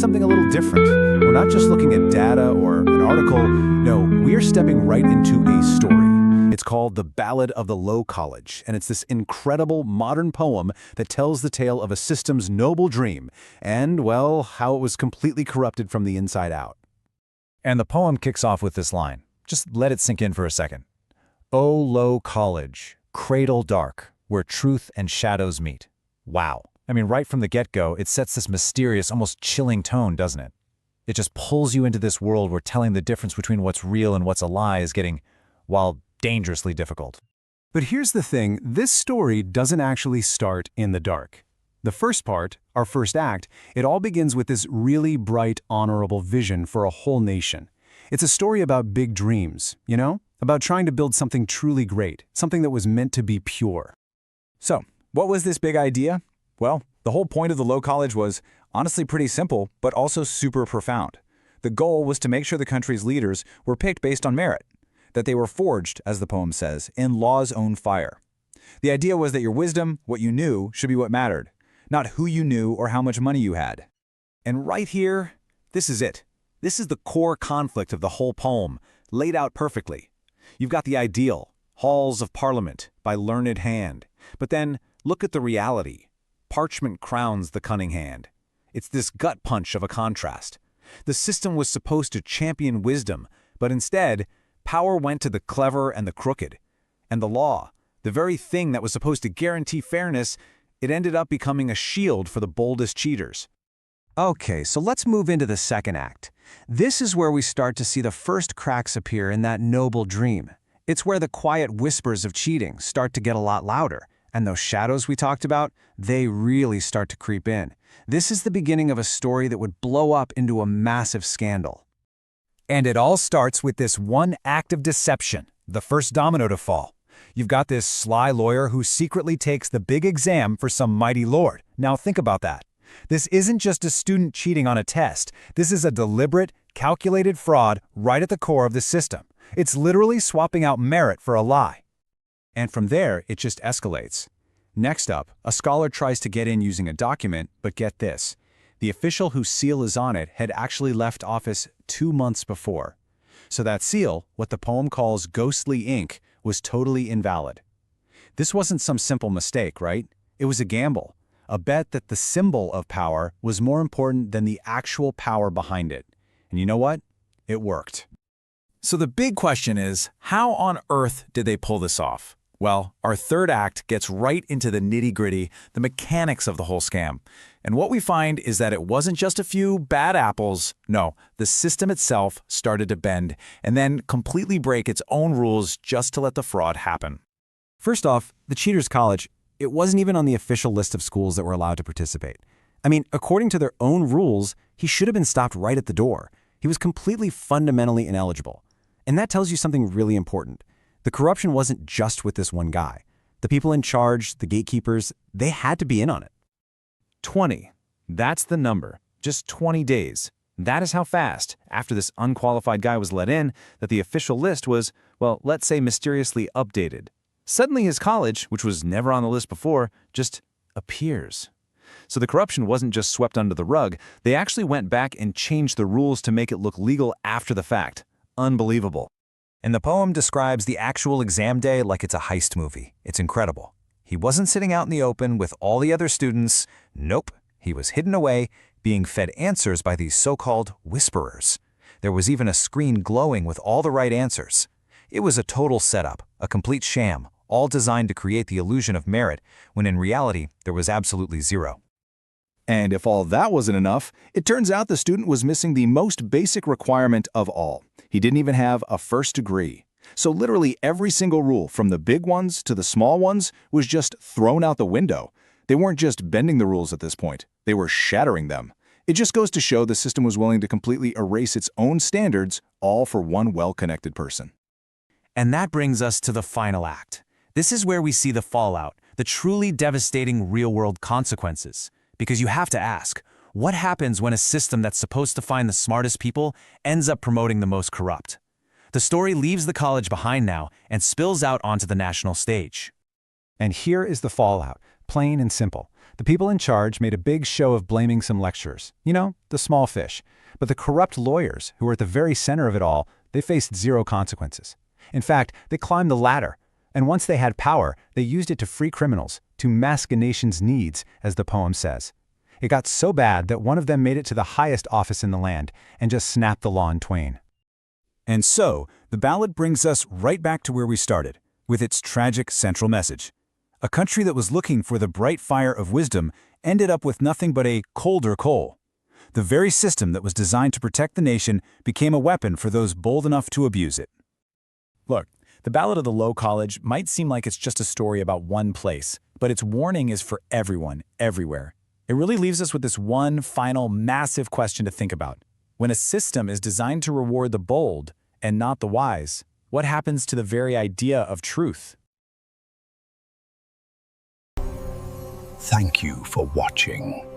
something a little different. We're not just looking at data or an article. No, we are stepping right into a story. It's called The Ballad of the Low College, and it's this incredible modern poem that tells the tale of a system's noble dream and, well, how it was completely corrupted from the inside out. And the poem kicks off with this line. Just let it sink in for a second. "O low college, cradle dark, where truth and shadows meet." Wow. I mean, right from the get-go, it sets this mysterious, almost chilling tone, doesn't it? It just pulls you into this world where telling the difference between what's real and what's a lie is getting, well, dangerously difficult. But here's the thing, this story doesn't actually start in the dark. The first part, our first act, it all begins with this really bright, honorable vision for a whole nation. It's a story about big dreams, you know? About trying to build something truly great, something that was meant to be pure. So, what was this big idea? Well, the whole point of the Low College was honestly pretty simple, but also super profound. The goal was to make sure the country's leaders were picked based on merit, that they were forged, as the poem says, in law's own fire. The idea was that your wisdom, what you knew, should be what mattered, not who you knew or how much money you had. And right here, this is it. This is the core conflict of the whole poem, laid out perfectly. You've got the ideal, halls of parliament, by learned hand. But then, look at the reality. Parchment crowns the cunning hand. It's this gut punch of a contrast. The system was supposed to champion wisdom, but instead, power went to the clever and the crooked. And the law, the very thing that was supposed to guarantee fairness, it ended up becoming a shield for the boldest cheaters. Okay, so let's move into the second act. This is where we start to see the first cracks appear in that noble dream. It's where the quiet whispers of cheating start to get a lot louder, and those shadows we talked about, they really start to creep in. This is the beginning of a story that would blow up into a massive scandal. And it all starts with this one act of deception, the first domino to fall. You've got this sly lawyer who secretly takes the big exam for some mighty lord. Now think about that. This isn't just a student cheating on a test. This is a deliberate, calculated fraud right at the core of the system. It's literally swapping out merit for a lie. And from there, it just escalates. Next up, a scholar tries to get in using a document, but get this. The official whose seal is on it had actually left office 2 months before. So that seal, what the poem calls ghostly ink, was totally invalid. This wasn't some simple mistake, right? It was a gamble, a bet that the symbol of power was more important than the actual power behind it. And you know what? It worked. So the big question is, how on earth did they pull this off? Well, our third act gets right into the nitty-gritty, the mechanics of the whole scam. And what we find is that it wasn't just a few bad apples. No, the system itself started to bend and then completely break its own rules just to let the fraud happen. First off, the Cheaters College, it wasn't even on the official list of schools that were allowed to participate. I mean, according to their own rules, he should have been stopped right at the door. He was completely fundamentally ineligible. And that tells you something really important. The corruption wasn't just with this one guy. The people in charge, the gatekeepers, they had to be in on it. 20. That's the number. Just 20 days. That is how fast, after this unqualified guy was let in, that the official list was, well, let's say mysteriously updated. Suddenly his college, which was never on the list before, just appears. So the corruption wasn't just swept under the rug. They actually went back and changed the rules to make it look legal after the fact. Unbelievable. And the poem describes the actual exam day like it's a heist movie. It's incredible. He wasn't sitting out in the open with all the other students. Nope. He was hidden away, being fed answers by these so-called whisperers. There was even a screen glowing with all the right answers. It was a total setup, a complete sham, all designed to create the illusion of merit, when in reality, there was absolutely zero. And if all that wasn't enough, it turns out the student was missing the most basic requirement of all. He didn't even have a first degree. So literally every single rule, from the big ones to the small ones, was just thrown out the window. They weren't just bending the rules at this point. They were shattering them. It just goes to show the system was willing to completely erase its own standards, all for one well-connected person. And that brings us to the final act. This is where we see the fallout, the truly devastating real-world consequences. Because you have to ask, what happens when a system that's supposed to find the smartest people ends up promoting the most corrupt? The story leaves the college behind now and spills out onto the national stage. And here is the fallout, plain and simple. The people in charge made a big show of blaming some lecturers, the small fish. But the corrupt lawyers, who were at the very center of it all, they faced zero consequences. In fact, they climbed the ladder. And once they had power, they used it to free criminals, to mask a nation's needs, as the poem says. It got so bad that one of them made it to the highest office in the land and just snapped the law in twain. And so, the ballad brings us right back to where we started, with its tragic central message. A country that was looking for the bright fire of wisdom ended up with nothing but a colder coal. The very system that was designed to protect the nation became a weapon for those bold enough to abuse it. Look, the Ballad of the Low College might seem like it's just a story about one place, but its warning is for everyone, everywhere. It really leaves us with this one final massive question to think about. When a system is designed to reward the bold and not the wise, what happens to the very idea of truth? Thank you for watching.